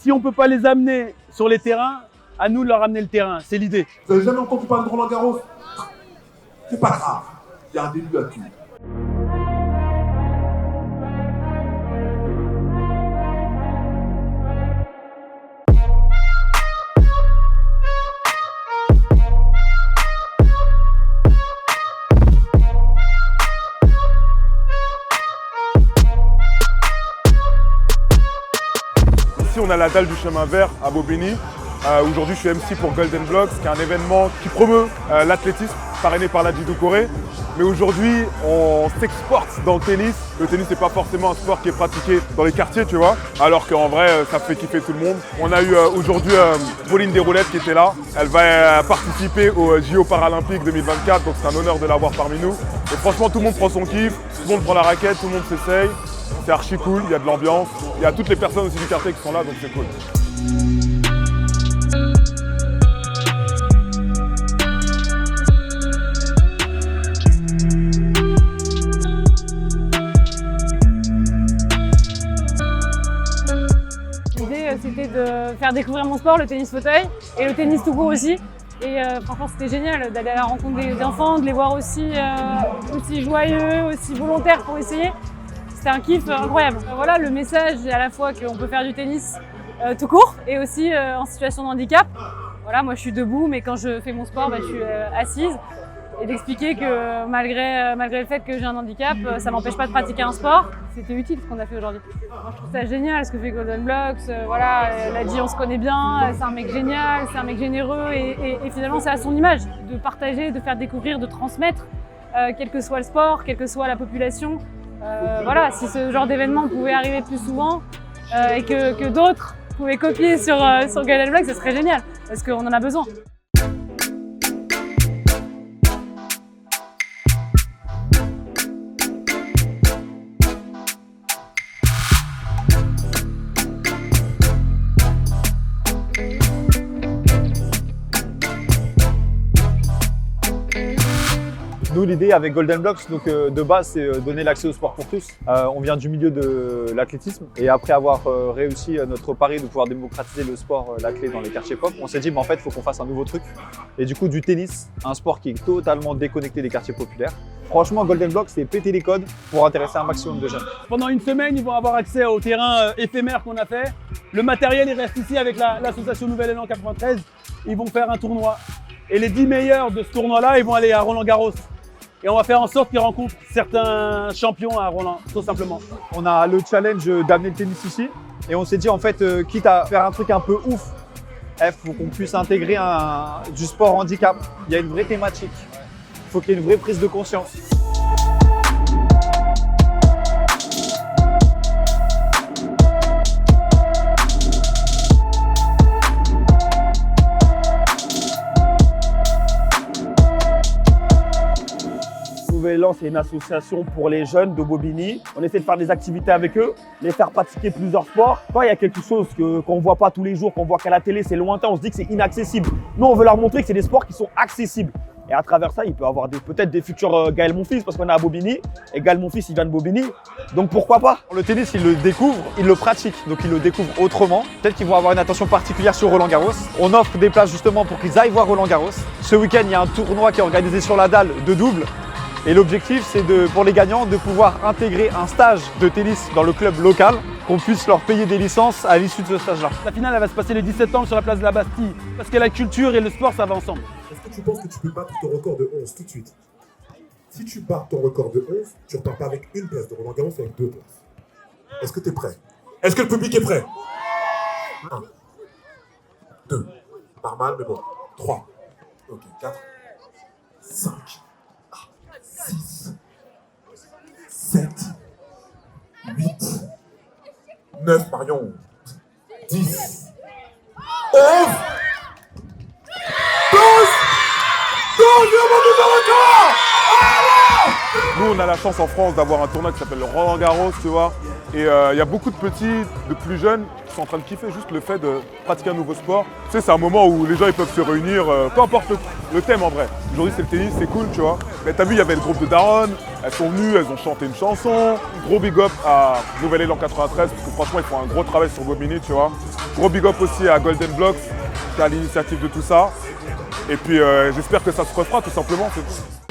si on ne peut pas les amener sur les terrains, à nous de leur amener le terrain. C'est l'idée. Vous n'avez jamais entendu parler de Roland Garros? C'est pas grave. Il y a un début à tout. Ici, on a la dalle du chemin vert à Bobigny. Aujourd'hui, je suis MC pour Golden Blocks, qui est un événement qui promeut l'athlétisme, parrainé par la Judo Corée. Mais aujourd'hui, on s'exporte dans le tennis. Le tennis n'est pas forcément un sport qui est pratiqué dans les quartiers, tu vois. Alors qu'en vrai, ça fait kiffer tout le monde. On a eu aujourd'hui Pauline Desroulettes qui était là. Elle va participer aux JO Paralympiques 2024, donc c'est un honneur de l'avoir parmi nous. Et franchement, tout le monde prend son kiff, tout le monde prend la raquette, tout le monde s'essaye. C'est archi cool, il y a de l'ambiance. Il y a toutes les personnes aussi du quartier qui sont là, donc c'est cool. L'idée, c'était de faire découvrir mon sport, le tennis fauteuil, et le tennis tout court aussi. Et franchement, c'était génial d'aller à la rencontre des enfants, de les voir aussi joyeux, aussi volontaires pour essayer. C'était un kiff incroyable. Voilà, le message est à la fois qu'on peut faire du tennis tout court et aussi en situation de handicap. Voilà, moi je suis debout, mais quand je fais mon sport, je suis assise. Et d'expliquer que malgré le fait que j'ai un handicap, ça m'empêche pas de pratiquer un sport. C'était utile ce qu'on a fait aujourd'hui. Moi je trouve ça génial ce que fait Golden Blocks. Voilà, elle a dit on se connaît bien, c'est un mec génial, c'est un mec généreux et finalement c'est à son image de partager, de faire découvrir, de transmettre, quel que soit le sport, quelle que soit la population. Voilà, si ce genre d'événement pouvait arriver plus souvent et que d'autres pouvaient copier sur Golden Blocks, ce serait génial parce qu'on en a besoin. Nous, l'idée avec Golden Blocks, donc, de base, c'est donner l'accès au sport pour tous. On vient du milieu de l'athlétisme et après avoir réussi notre pari de pouvoir démocratiser le sport, l'athlé dans les quartiers pop, on s'est dit, mais en fait, il faut qu'on fasse un nouveau truc. Et du coup, du tennis, un sport qui est totalement déconnecté des quartiers populaires. Franchement, Golden Blocks, c'est péter les codes pour intéresser un maximum de jeunes. Pendant une semaine, ils vont avoir accès au terrain éphémère qu'on a fait. Le matériel, il reste ici avec l'association Nouvel Élan 93. Ils vont faire un tournoi. Et les 10 meilleurs de ce tournoi-là, ils vont aller à Roland-Garros. Et on va faire en sorte qu'ils rencontrent certains champions à Roland, tout simplement. On a le challenge d'amener le tennis ici. Et on s'est dit, en fait, quitte à faire un truc un peu ouf, il faut qu'on puisse intégrer du sport handicap. Il y a une vraie thématique. Il faut qu'il y ait une vraie prise de conscience. Nouvel Élan, c'est une association pour les jeunes de Bobigny. On essaie de faire des activités avec eux, les faire pratiquer plusieurs sports. Quand il y a quelque chose qu'on ne voit pas tous les jours, qu'on voit qu'à la télé, c'est lointain, on se dit que c'est inaccessible. Nous, on veut leur montrer que c'est des sports qui sont accessibles. Et à travers ça, il peut y avoir peut-être des futurs Gaël Monfils, parce qu'on est à Bobigny. Et Gaël Monfils, il vient de Bobigny. Donc pourquoi pas? Le tennis, ils le découvrent, ils le pratiquent, donc ils le découvrent autrement. Peut-être qu'ils vont avoir une attention particulière sur Roland Garros. On offre des places justement pour qu'ils aillent voir Roland Garros. Ce week-end, il y a un tournoi qui est organisé sur la dalle de double. Et l'objectif, c'est pour les gagnants de pouvoir intégrer un stage de tennis dans le club local, qu'on puisse leur payer des licences à l'issue de ce stage-là. La finale, elle va se passer le 17 septembre sur la place de la Bastille. Parce que la culture et le sport, ça va ensemble. Est-ce que tu penses que tu peux battre ton record de 11 tout de suite? Si tu bats ton record de 11, tu repars pas avec une place de Roland Garros, avec 2 places. Est-ce que tu es prêt? Est-ce que le public est prêt? 1, 2, pas mal, mais bon. 3, ok, 4, 5. 6, 7, 8, 9, Marion, 10, 11, 12, Nous, on a la chance en France d'avoir un tournoi qui s'appelle le Roland Garros, tu vois. Et il y a beaucoup de petits, de plus jeunes, qui sont en train de kiffer juste le fait de pratiquer un nouveau sport. Tu sais, c'est un moment où les gens ils peuvent se réunir, peu importe le thème en vrai. Aujourd'hui, c'est le tennis, c'est cool, tu vois. Mais t'as vu, il y avait le groupe de Daron, elles sont venues, elles ont chanté une chanson. Gros big up à Nouvel Élan 93, parce que franchement, ils font un gros travail sur Bobigny, tu vois. Gros big up aussi à Golden Blocks, qui est à l'initiative de tout ça. Et puis j'espère que ça se refera tout simplement, c'est tout.